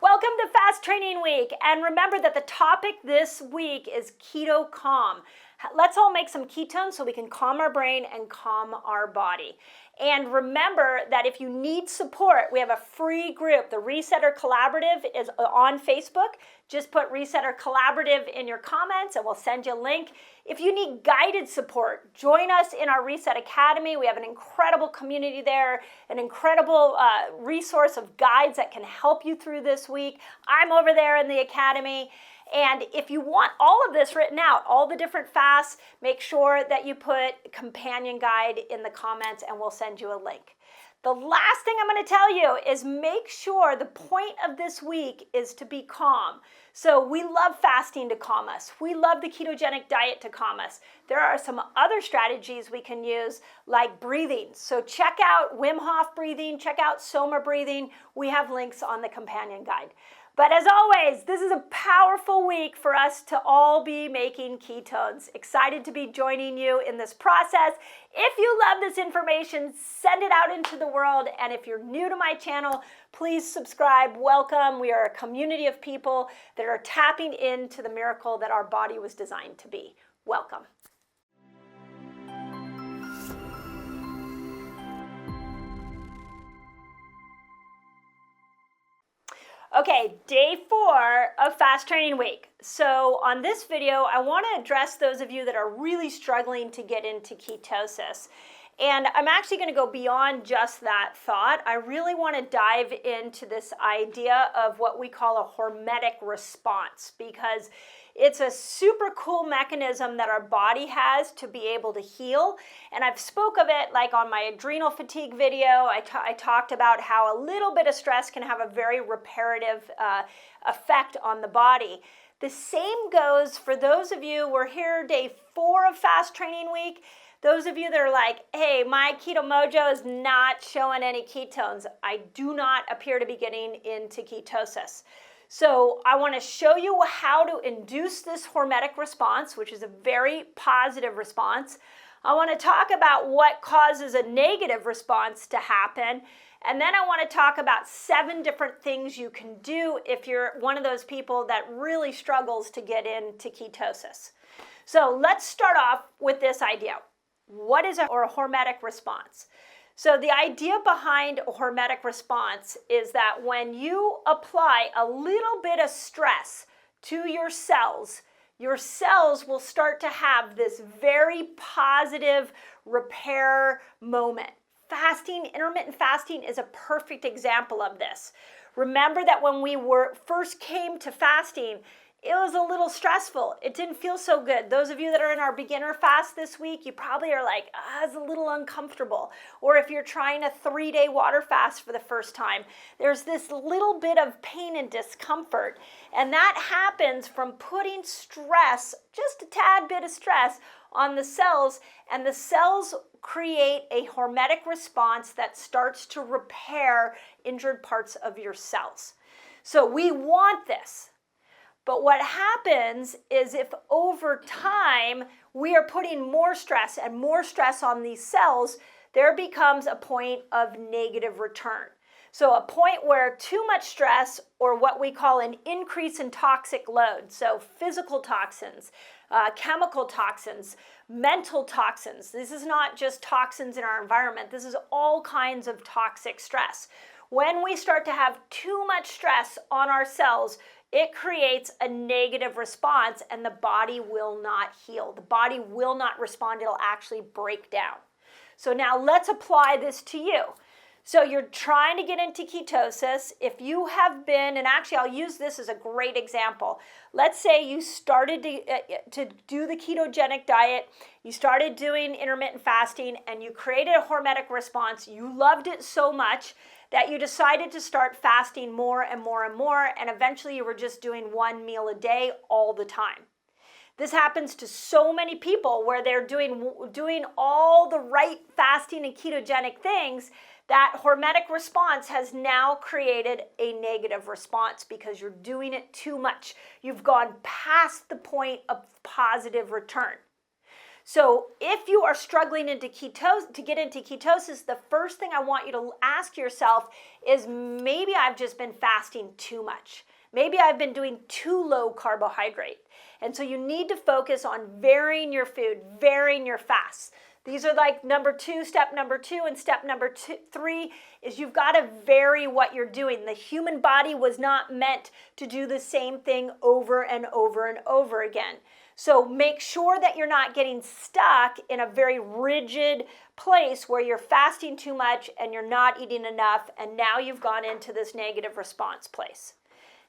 Welcome to Fast Training Week, and remember that the topic this week is keto calm. Let's all make some ketones so we can calm our brain and calm our body. And remember that if you need support, we have a free group. The Resetter Collaborative is on Facebook. Just put Resetter Collaborative in your comments and we'll send you a link. If you need guided support, join us in our Reset Academy. We have an incredible community there, an incredible resource of guides that can help you through this week. I'm over there in the academy. And if you want all of this written out, all the different fasts, make sure that you put companion guide in the comments and we'll send you a link. The last thing I'm going to tell you is make sure the point of this week is to be calm. So we love fasting to calm us. We love the ketogenic diet to calm us. There are some other strategies we can use like breathing. So check out Wim Hof breathing, check out SOMA breathing. We have links on the companion guide. But as always, this is a powerful week for us to all be making ketones. Excited to be joining you in this process. If you love this information, send it out into the world. And if you're new to my channel, please subscribe. Welcome. We are a community of people that are tapping into the miracle that our body was designed to be. Welcome. Okay, day 4 of Fast Training Week. So on this video, I want to address those of you that are really struggling to get into ketosis. And I'm actually going to go beyond just that thought. I really want to dive into this idea of what we call a hormetic response, because it's a super cool mechanism that our body has to be able to heal. And I've spoke of it like on my adrenal fatigue video. I talked about how a little bit of stress can have a very reparative effect on the body. The same goes for those of you, we're here day 4 of Fast Training Week. Those of you that are like, hey, my keto mojo is not showing any ketones. I do not appear to be getting into ketosis. So I want to show you how to induce this hormetic response, which is a very positive response. I want to talk about what causes a negative response to happen. And then I want to talk about 7 different things you can do if you're one of those people that really struggles to get into ketosis. So let's start off with this idea. What is a hormetic response? So the idea behind a hormetic response is that when you apply a little bit of stress to your cells will start to have this very positive repair moment. Fasting, intermittent fasting is a perfect example of this. Remember that when we first came to fasting, it was a little stressful. It didn't feel so good. Those of you that are in our beginner fast this week, you probably are like, it's a little uncomfortable. Or if you're trying a 3-day water fast for the first time, there's this little bit of pain and discomfort. And that happens from putting stress, just a tad bit of stress, on the cells. And the cells create a hormetic response that starts to repair injured parts of your cells. So we want this. But what happens is if over time we are putting more stress and more stress on these cells, there becomes a point of negative return. So a point where too much stress, or what we call an increase in toxic load, so physical toxins, chemical toxins, mental toxins. This is not just toxins in our environment. This is all kinds of toxic stress. When we start to have too much stress on our cells, it creates a negative response and the body will not heal. The body will not respond. It'll actually break down. So now let's apply this to you. So you're trying to get into ketosis. If you have been, and actually I'll use this as a great example. Let's say you started to do the ketogenic diet, you started doing intermittent fasting, and you created a hormetic response. You loved it so much that you decided to start fasting more and more and more, and eventually you were just doing 1 meal a day all the time. This happens to so many people where they're doing all the right fasting and ketogenic things. That hormetic response has now created a negative response because you're doing it too much. You've gone past the point of positive return. So if you are struggling to get into ketosis, the first thing I want you to ask yourself is, maybe I've just been fasting too much. Maybe I've been doing too low carbohydrate. And so you need to focus on varying your food, varying your fasts. These are like step number two, and step number 3 is you've got to vary what you're doing. The human body was not meant to do the same thing over and over and over again. So make sure that you're not getting stuck in a very rigid place where you're fasting too much and you're not eating enough, and now you've gone into this negative response place.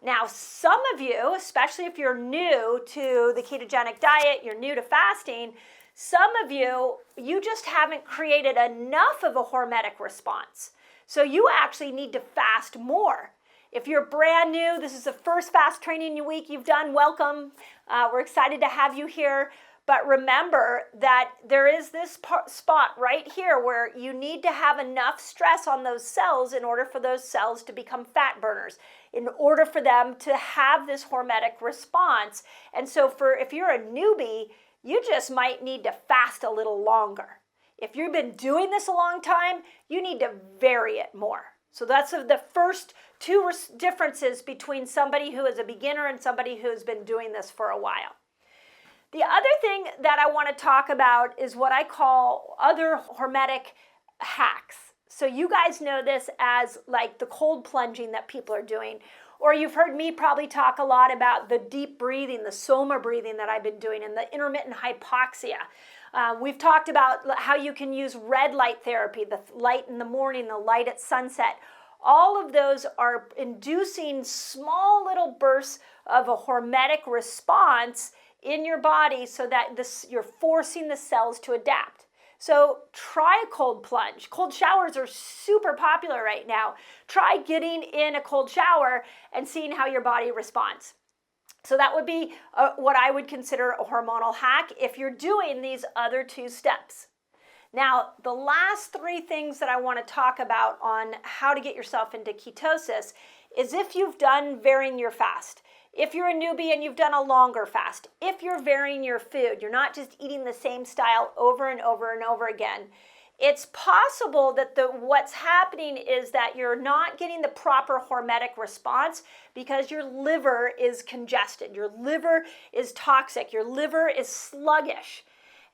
Now, some of you, especially if you're new to the ketogenic diet, you're new to fasting, some of you just haven't created enough of a hormetic response. So you actually need to fast more. If you're brand new, this is the first fast training week you've done, welcome. We're excited to have you here. But remember that there is this spot right here where you need to have enough stress on those cells in order for those cells to become fat burners, in order for them to have this hormetic response. And so if you're a newbie, you just might need to fast a little longer. If you've been doing this a long time, you need to vary it more. So that's the first 2 differences between somebody who is a beginner and somebody who's been doing this for a while. The other thing that I want to talk about is what I call other hormetic hacks. So you guys know this as like the cold plunging that people are doing, or you've heard me probably talk a lot about the deep breathing, the SOMA breathing that I've been doing, and the intermittent hypoxia. We've talked about how you can use red light therapy, the light in the morning, the light at sunset. All of those are inducing small little bursts of a hormetic response in your body so that you're forcing the cells to adapt. So try a cold plunge. Cold showers are super popular right now. Try getting in a cold shower and seeing how your body responds. So that would be what I would consider a hormonal hack if you're doing these other 2 steps. Now, the last 3 things that I want to talk about on how to get yourself into ketosis is if you've done varying your fast. If you're a newbie and you've done a longer fast, if you're varying your food, you're not just eating the same style over and over and over again, it's possible that what's happening is that you're not getting the proper hormetic response because your liver is congested, your liver is toxic, your liver is sluggish.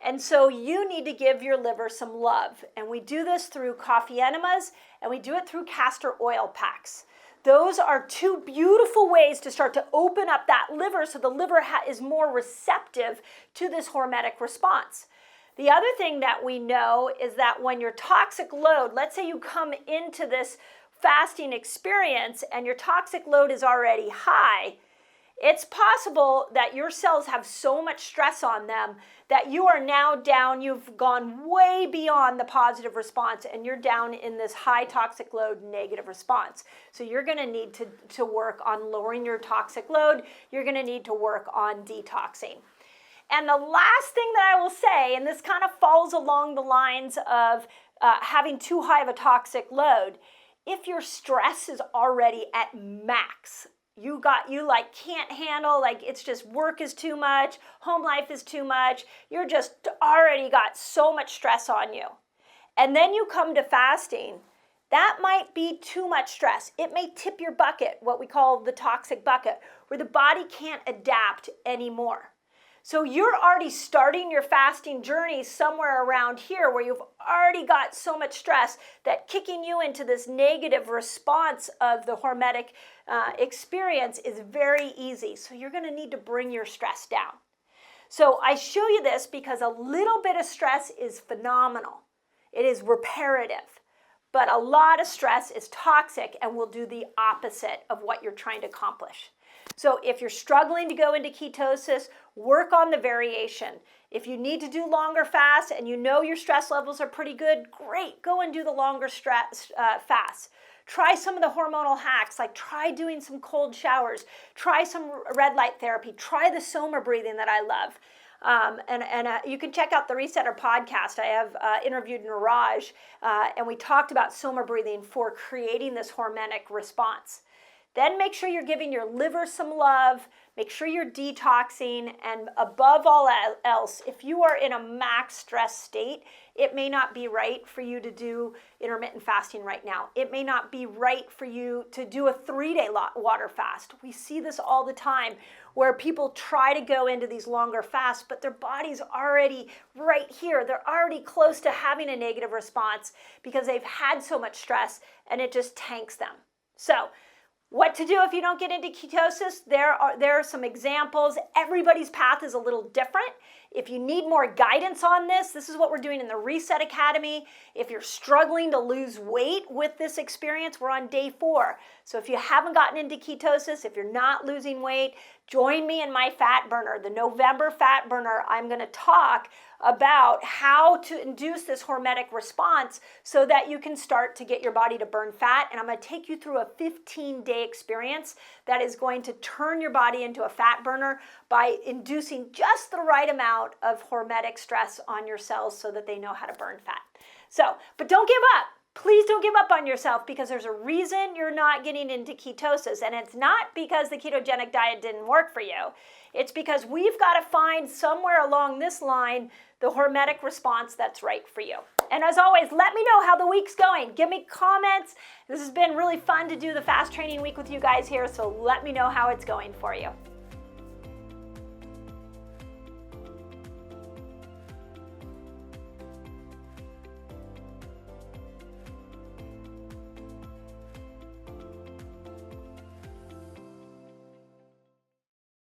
And so you need to give your liver some love. And we do this through coffee enemas, and we do it through castor oil packs. Those are 2 beautiful ways to start to open up that liver so the liver is more receptive to this hormetic response. The other thing that we know is that when your toxic load, let's say you come into this fasting experience and your toxic load is already high, it's possible that your cells have so much stress on them that you are now down, you've gone way beyond the positive response, and you're down in this high toxic load negative response. So you're going to need to work on lowering your toxic load. You're going to need to work on detoxing. And the last thing that I will say, and this kind of falls along the lines of having too high of a toxic load, if your stress is already at max, you can't handle, it's just work is too much, home life is too much, you're just already got so much stress on you. And then you come to fasting, that might be too much stress. It may tip your bucket, what we call the toxic bucket, where the body can't adapt anymore. So you're already starting your fasting journey somewhere around here where you've already got so much stress that kicking you into this negative response of the hormetic experience is very easy. So you're going to need to bring your stress down. So I show you this because a little bit of stress is phenomenal. It is reparative. But a lot of stress is toxic and will do the opposite of what you're trying to accomplish. So if you're struggling to go into ketosis, work on the variation. If you need to do longer fasts and you know your stress levels are pretty good, great, go and do the longer fasts. Try some of the hormonal hacks, like try doing some cold showers, try some red light therapy, try the SOMA breathing that I love. You can check out the Resetter podcast. I have interviewed Niraj, and we talked about SOMA breathing for creating this hormonic response. Then make sure you're giving your liver some love. Make sure you're detoxing. And above all else, if you are in a max stress state, it may not be right for you to do intermittent fasting right now. It may not be right for you to do a 3-day water fast. We see this all the time where people try to go into these longer fasts, but their body's already right here. They're already close to having a negative response because they've had so much stress and it just tanks them. So, what to do if you don't get into ketosis? There are some examples. Everybody's path is a little different. If you need more guidance on this is what we're doing in the Reset Academy. If you're struggling to lose weight with this experience, we're on day 4. So if you haven't gotten into ketosis, if you're not losing weight, join me in my fat burner, the November fat burner. I'm going to talk about how to induce this hormetic response so that you can start to get your body to burn fat. And I'm going to take you through a 15-day experience that is going to turn your body into a fat burner by inducing just the right amount of hormetic stress on your cells so that they know how to burn fat. So, but don't give up. Please don't give up on yourself, because there's a reason you're not getting into ketosis. And it's not because the ketogenic diet didn't work for you. It's because we've got to find somewhere along this line the hormetic response that's right for you. And as always, let me know how the week's going. Give me comments. This has been really fun to do the fast training week with you guys here, so let me know how it's going for you.